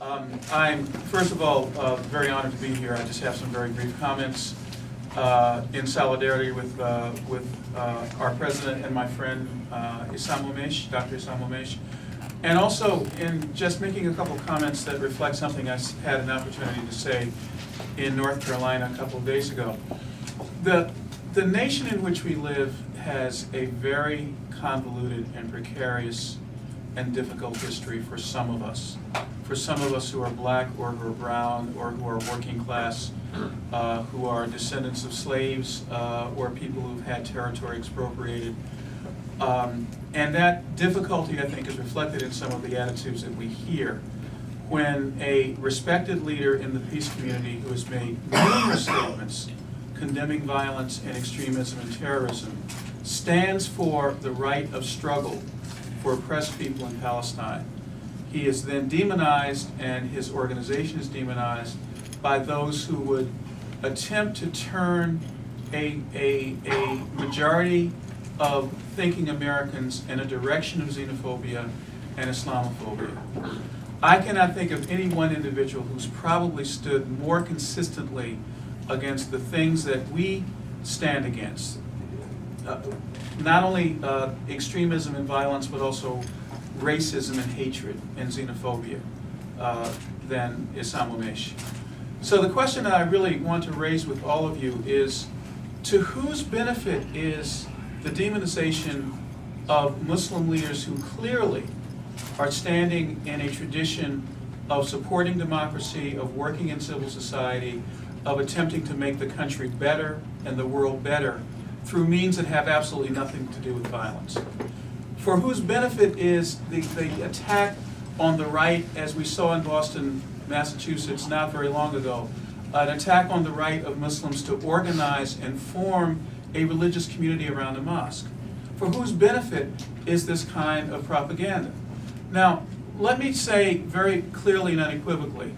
I'm, first of all, very honored to be here. I just have some very brief comments in solidarity with our president and my friend, Esam Omeish, Dr. Esam Omeish, and also in just making a couple comments that reflect something I had an opportunity to say in North Carolina a couple of days ago. The nation in which we live has a very convoluted and precarious and difficult history for some of us. For some of us who are black or who are brown or who are working class, who are descendants of slaves or people who've had territory expropriated. And that difficulty, I think, is reflected in some of the attitudes that we hear when a respected leader in the peace community who has made numerous statements condemning violence and extremism and terrorism stands for the right of struggle for oppressed people in Palestine. He is then demonized, and his organization is demonized by those who would attempt to turn a majority of thinking Americans in a direction of xenophobia and Islamophobia. I cannot think of any one individual who's probably stood more consistently against the things that we stand against. Not only extremism and violence, but also racism and hatred and xenophobia than Esam Omeish. So the question that I really want to raise with all of you is, to whose benefit is the demonization of Muslim leaders who clearly are standing in a tradition of supporting democracy, of working in civil society, of attempting to make the country better and the world better through means that have absolutely nothing to do with violence? For whose benefit is the attack on the right, as we saw in Boston, Massachusetts, not very long ago, an attack on the right of Muslims to organize and form a religious community around a mosque? For whose benefit is this kind of propaganda? Now, let me say very clearly and unequivocally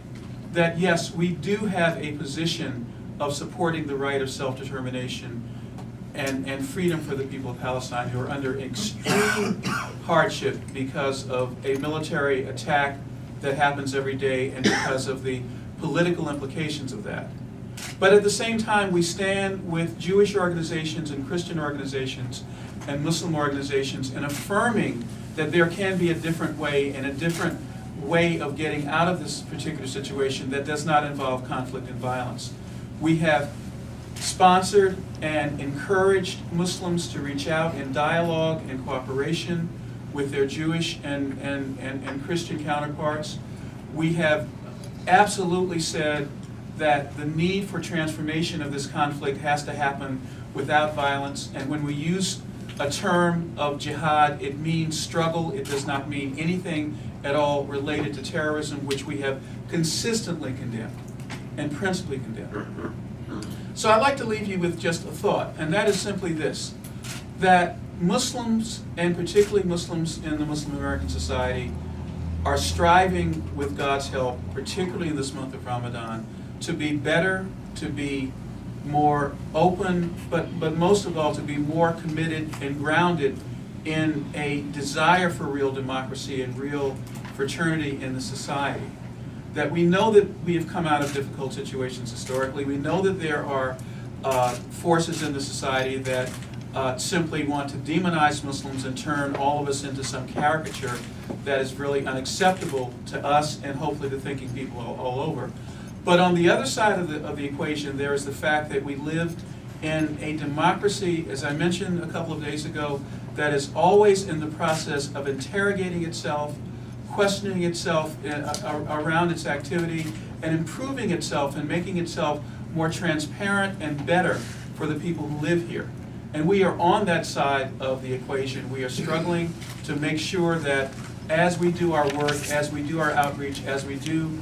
that yes, we do have a position of supporting the right of self-determination and freedom for the people of Palestine who are under extreme hardship because of a military attack that happens every day and because of the political implications of that. But at the same time, we stand with Jewish organizations and Christian organizations and Muslim organizations in affirming that there can be a different way and a different way of getting out of this particular situation that does not involve conflict and violence. We have sponsored and encouraged Muslims to reach out in dialogue and cooperation with their Jewish and Christian counterparts. We have absolutely said that the need for transformation of this conflict has to happen without violence, and when we use a term of jihad, it means struggle. It does not mean anything at all related to terrorism, which we have consistently condemned and principally condemned. So I'd like to leave you with just a thought, and that is simply this, that Muslims, and particularly Muslims in the Muslim American society, are striving with God's help, particularly in this month of Ramadan, to be better, to be more open, but most of all to be more committed and grounded in a desire for real democracy and real fraternity in the society. That we know that we have come out of difficult situations historically. We know that there are forces in the society that simply want to demonize Muslims and turn all of us into some caricature that is really unacceptable to us and hopefully to thinking people all over. But on the other side of the equation, there is the fact that we live in a democracy, as I mentioned a couple of days ago, that is always in the process of interrogating itself, questioning itself around its activity, and improving itself and making itself more transparent and better for the people who live here. And we are on that side of the equation. We are struggling to make sure that as we do our work, as we do our outreach, as we do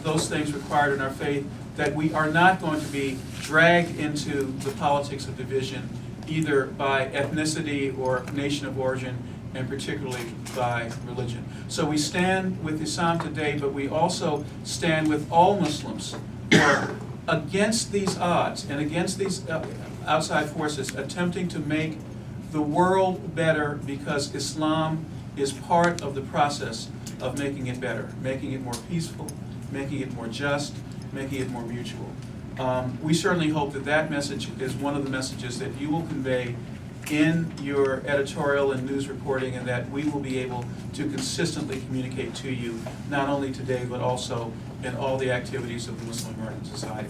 those things required in our faith, that we are not going to be dragged into the politics of division, either by ethnicity or nation of origin, and particularly by religion. So we stand with Islam today, but we also stand with all Muslims who are against these odds and against these outside forces attempting to make the world better, because Islam is part of the process of making it better, making it more peaceful, making it more just, making it more mutual. We certainly hope that that message is one of the messages that you will convey in your editorial and news reporting, and that we will be able to consistently communicate to you, not only today, but also in all the activities of the Muslim American Society.